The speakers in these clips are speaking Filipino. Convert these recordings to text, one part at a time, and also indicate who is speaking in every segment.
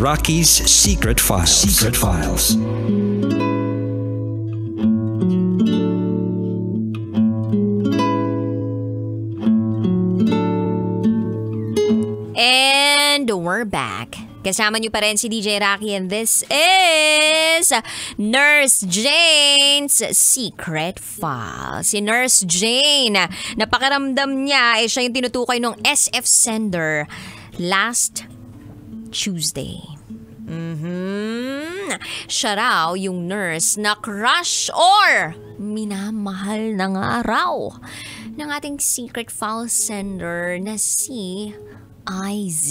Speaker 1: Rocky's Secret Files. Secret Files.
Speaker 2: And we're back. Kasama niyo pa rin si DJ Rocky and this is Nurse Jane's Secret Files. Si Nurse Jane, napakiramdam niya siya yung tinutukoy ng SF sender last Tuesday. Siya raw yung nurse na crush or minamahal na nga raw ng ating Secret File sender na si IZ.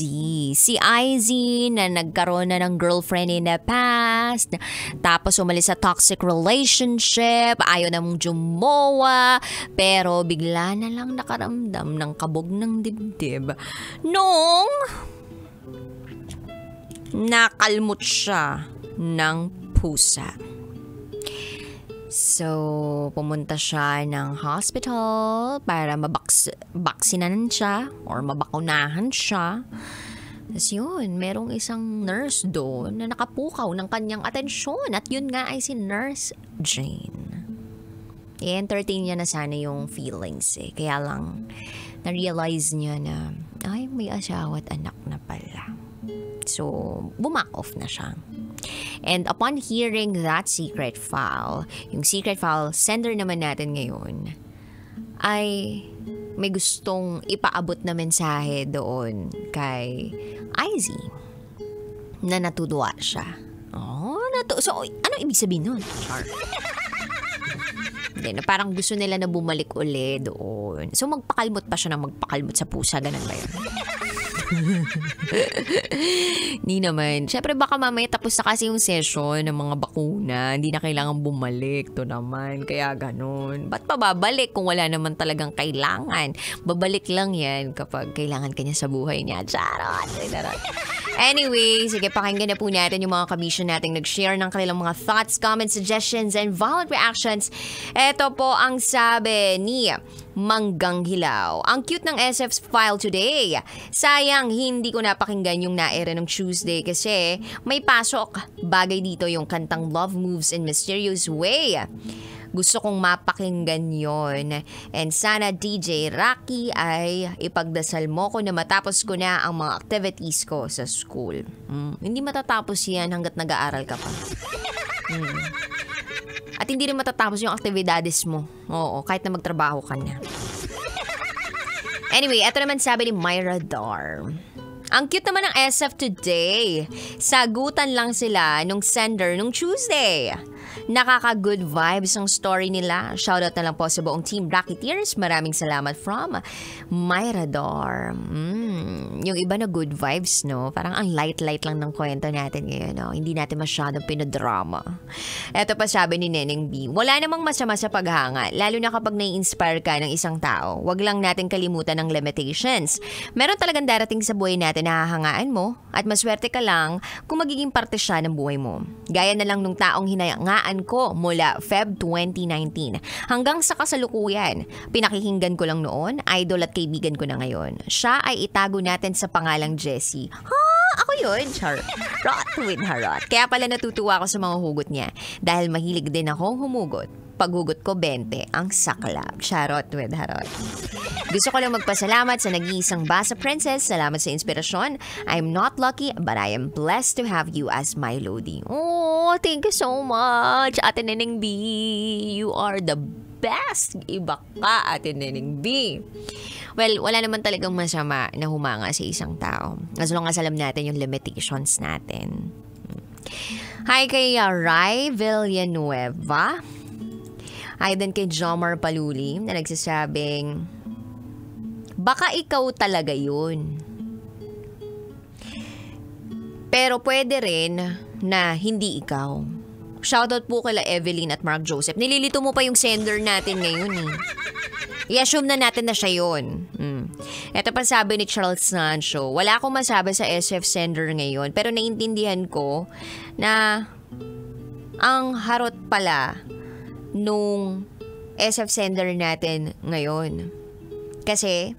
Speaker 2: Si IZ na nagkaroon na ng girlfriend in the past, tapos umalis sa toxic relationship, ayaw na mong jumowa, pero bigla na lang nakaramdam ng kabog ng dibdib nung nakalmot siya ng pusa. So, pumunta siya ng hospital para mabaksinan siya or mabakunahan siya. Tapos yun, merong isang nurse doon na nakapukaw ng kanyang atensyon. At yun nga ay si Nurse Jane. I-entertain niya na sana yung feelings eh. Kaya lang, na-realize niya na, ay, may asawa at anak na pala. So, bumak off na siya. And upon hearing that secret file, yung secret file sender naman natin ngayon, ay may gustong ipaabot na mensahe doon kay IZ na natutuwa siya. So, ano ibig sabihin nun? Na parang gusto nila na bumalik uli doon. So, magpakalmot pa siya na magpakalmot sa pusa. Ganun ba yun? Hindi naman. Siyempre baka mamaya tapos na kasi yung session ng mga bakuna. Hindi na kailangan bumalik. To naman. Kaya ganun. Ba't pa babalik kung wala naman talagang kailangan? Babalik lang yan kapag kailangan kanya sa buhay niya. Charot! Anyway, sige, pakinggan na po natin yung mga kabisyon nating nag-share ng kanilang mga thoughts, comments, suggestions, and violent reactions. Ito po ang sabi ni Manggang Hilaw. Ang cute ng SF file today. Sayang hindi ko napakinggan yung naere ng Tuesday kasi may pasok. Bagay dito yung kantang Love Moves in Mysterious Way. Gusto kong mapakinggan yon. And sana DJ Rocky ay ipagdasal mo ko na matapos ko na ang mga activities ko sa school. Hindi matatapos yan hanggat nag-aaral ka pa. At hindi rin matatapos yung aktibidades mo. Oo, kahit na magtrabaho ka na. Anyway, ito naman sabi ni Myra Dar. Ang cute naman ng SF today. Sagutan lang sila nung sender nung Tuesday. Nakaka-good vibes ang story nila. Shoutout na lang po sa buong team Rocketeers. Maraming salamat from Myra Dar. Yung iba na good vibes, no? Parang ang light-light lang ng kwento natin ngayon, no? Hindi natin masyadong pinodrama. Eto pa sabi ni Neneng B. Wala namang masama sa paghanga, lalo na kapag nai-inspire ka ng isang tao. Wag lang natin kalimutan ng limitations. Meron talagang darating sa buhay natin na hahangaan mo at maswerte ka lang kung magiging parte siya ng buhay mo. Gaya na lang nung taong hinayangaan ko mula Feb 2019 hanggang sa kasalukuyan. Pinakikinggan ko lang noon, idol at kaibigan ko na ngayon. Siya ay itago natin sa pangalang Jessie. Ako yun, char. Rot with harot. Kaya pala natutuwa ako sa mga hugot niya dahil mahilig din akong humugot. Paghugot ko 20 ang saklap. Charot with harot. Gusto ko lang magpasalamat sa nag-iisang Basa Princess. Salamat sa inspirasyon. I'm not lucky but I am blessed to have you as my Lodi. Oh, thank you so much, Ate Neneng B. You are the best. Iba ka, Ate Neneng B. Well, wala naman talagang masama na humanga sa isang tao. As long as alam natin yung limitations natin. Hi kay Rai Villanueva. Hi din kay Jomar Paluli na nagsasabing, baka ikaw talaga yun. Pero pwede rin na hindi ikaw. Shoutout po kila Evelyn at Mark Joseph. Nililito mo pa yung sender natin ngayon eh. I-assume na natin na siya yun. Ito pa sabi ni Charles Sancho, wala akong masabi sa SF sender ngayon pero naintindihan ko na ang harot pala nung SF sender natin ngayon. Kasi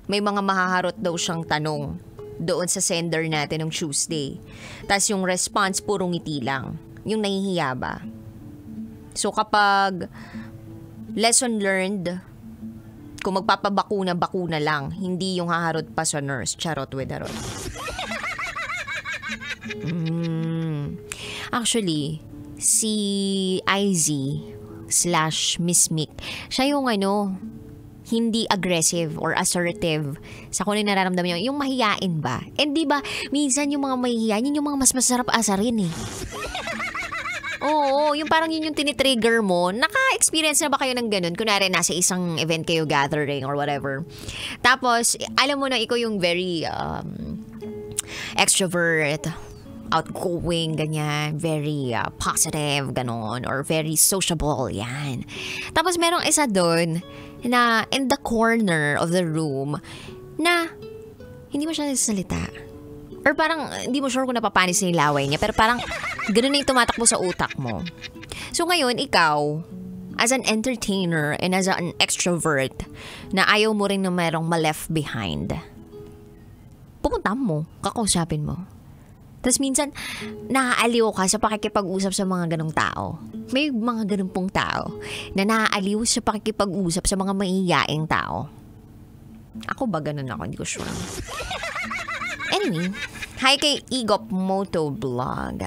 Speaker 2: may mga mahaharot daw siyang tanong doon sa sender natin ng Tuesday. Tapos yung response, puro ngiti lang. Yung nahihiya ba? So kapag lesson learned, kung magpapabakuna, bakuna lang. Hindi yung haharot pa sa nurse. Charot with harot. Actually, si IZ/Miss Mick, siya yung hindi aggressive or assertive sa kung ano yung nararamdaman niyo. Yung mahiyain ba? And di ba, minsan yung mga mahihiyain, yun yung mga mas masarap asarin eh. Oo, yung parang yun yung tinitrigger mo. Naka-experience na ba kayo ng ganun? Kunwari, nasa isang event kayo, gathering or whatever. Tapos, alam mo na ikaw yung very extrovert, outgoing, ganyan, very positive, ganon, or very sociable, yan. Tapos merong isa doon na in the corner of the room na hindi mo siya nagsasalita. Or parang hindi mo sure kung napapanis na yung laway niya, pero parang ganun na yung tumatakbo sa utak mo. So ngayon, ikaw, as an entertainer and as an extrovert, na ayaw mo rin na merong ma-left behind, pumunta mo, kakausapin mo. Tapos minsan, naaaliw ka sa pakikipag-usap sa mga ganong tao. May mga ganong pong tao na naaaliw sa pakikipag-usap sa mga maiyaing tao. Ako ba ganun ako? Hindi ko sure. Anyway, hi kay Igop Motovlog.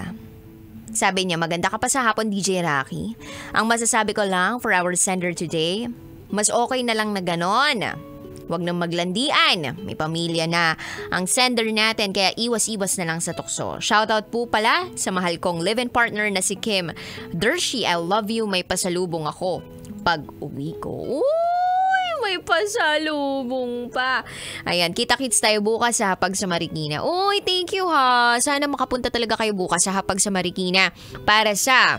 Speaker 2: Sabi niya, maganda ka pa sa hapon, DJ Rocky. Ang masasabi ko lang for our sender today, mas okay na lang na ganon. Huwag nang maglandian. May pamilya na ang sender natin, kaya iwas-iwas na lang sa tukso. Shoutout po pala sa mahal kong live-in partner na si Kim. Dershi, I love you. May pasalubong ako pag uwi ko. Uy, may pasalubong pa. Ayan, kita-kits tayo bukas sa Hapag sa Marikina. Uy, thank you ha. Sana makapunta talaga kayo bukas sa Hapag sa Marikina para sa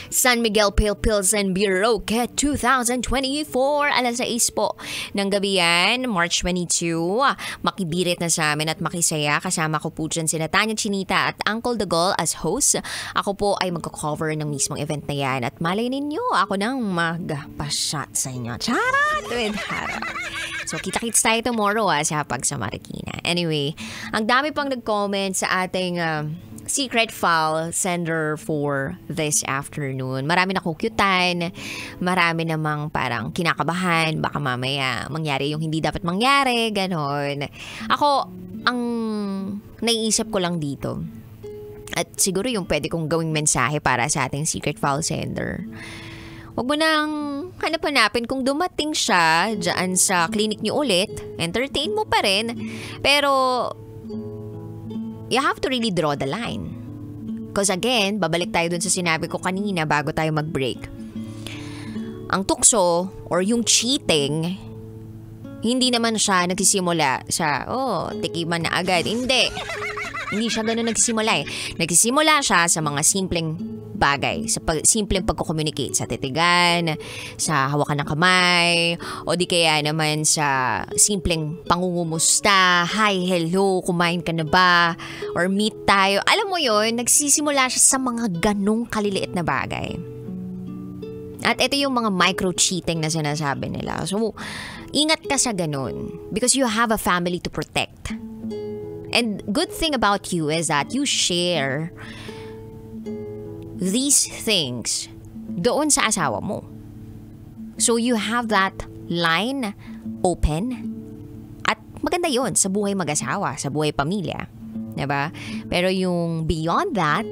Speaker 2: San Miguel Pale Pilsen Biroket 2024. Alas 6 po ng gabi yan, March 22. Makibirit na sa amin at makisaya. Kasama ko po dyan sina Tanya Chinita at Uncle Dagol as host. Ako po ay magko-cover ng mismong event na yan. At malay ninyo, ako nang magpa-shot sa inyo. Charot with harot. So, kita-kits tayo tomorrow sa Hapag sa Marikina. Anyway, ang dami pang nag-comment sa ating secret file sender for this afternoon. Marami na kukyutan, marami namang parang kinakabahan, baka mamaya mangyari yung hindi dapat mangyari, ganon. Ako, ang naiisip ko lang dito, at siguro yung pwede kong gawing mensahe para sa ating secret file sender, huwag mo nang hanap-hanapin kung dumating siya dyan sa clinic niyo ulit, entertain mo pa rin, pero you have to really draw the line. Because again, babalik tayo dun sa sinabi ko kanina bago tayo mag-break. Ang tukso or yung cheating, hindi naman siya nagsisimula sa, tikiman na agad. Hindi. Hindi siya ganun nagsisimula eh. Nagsisimula siya sa mga simpleng bagay. Sa simpleng pagko-communicate. Sa titigan, sa hawakan ng kamay, o di kaya naman sa simpleng pangungumusta. Hi, hello, kumain ka na ba? Or meet tayo. Alam mo yon, nagsisimula siya sa mga ganong kaliliit na bagay. At ito yung mga micro-cheating na sinasabi nila. So, ingat ka sa ganun. Because you have a family to protect. And good thing about you is that you share these things doon sa asawa mo. So you have that line open. At maganda yon sa buhay mag-asawa, sa buhay pamilya. Diba? Pero yung beyond that,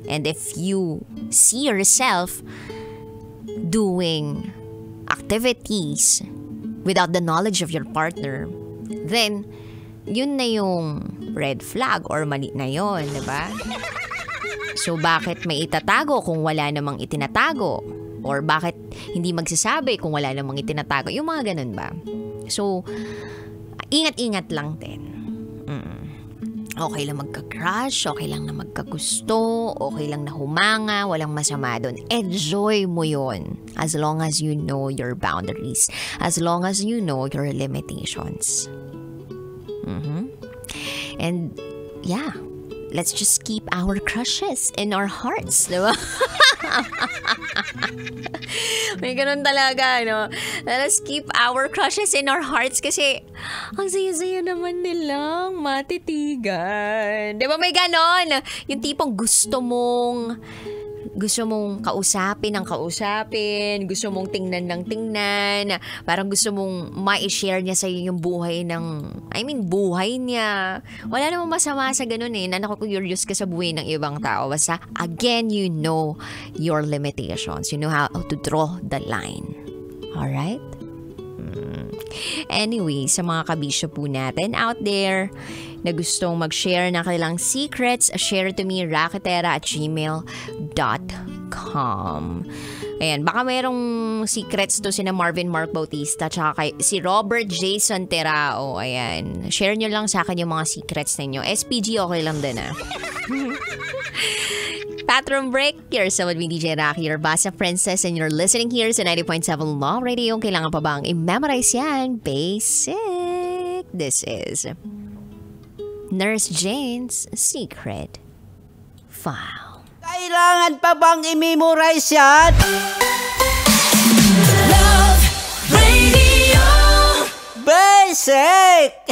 Speaker 2: and if you see yourself doing activities without the knowledge of your partner, then yun na yung red flag or mali na yun, diba? So, bakit may itatago kung wala namang itinatago? Or bakit hindi magsasabi kung wala namang itinatago? Yung mga ganun ba? So, ingat-ingat lang din. Okay lang magka-crush, okay lang na magkagusto, okay lang na humanga, walang masama doon. Enjoy mo yun as long as you know your boundaries, as long as you know your limitations. And yeah, let's just keep our crushes in our hearts, diba? May ganun talaga, no? Let's keep our crushes in our hearts kasi Ang saya-saya naman nilang matitigan. Di ba may ganon? Yung tipong gusto mong kausapin ng kausapin, gusto mong tingnan ng tingnan, parang gusto mong ma-share niya sa'yo yung buhay buhay niya. Wala namang masama sa ganun eh, na naku-curious ka sa buhay ng ibang tao. Basta, again, you know your limitations. You know how to draw the line. Alright? Anyway, sa mga kabisyo po natin out there na gustong mag-share ng kanilang secrets, share to me, raketera@gmail.com. Ayan, baka mayroong secrets to sina Marvin Mark Bautista tsaka si Robert Jason Terao. Ayan, share nyo lang sa akin yung mga secrets ninyo. SPG okay lang din Bathroom break. You're so with me, DJ Rocky, your Basa Princess, and you're listening here sa 90.7 Law Radio. Kailangan pa bang i-memorize yan? Basic. This is Nurse Jane's Secret File.
Speaker 3: Kailangan pa bang i-memorize yan?
Speaker 4: Love Radio
Speaker 3: Basic!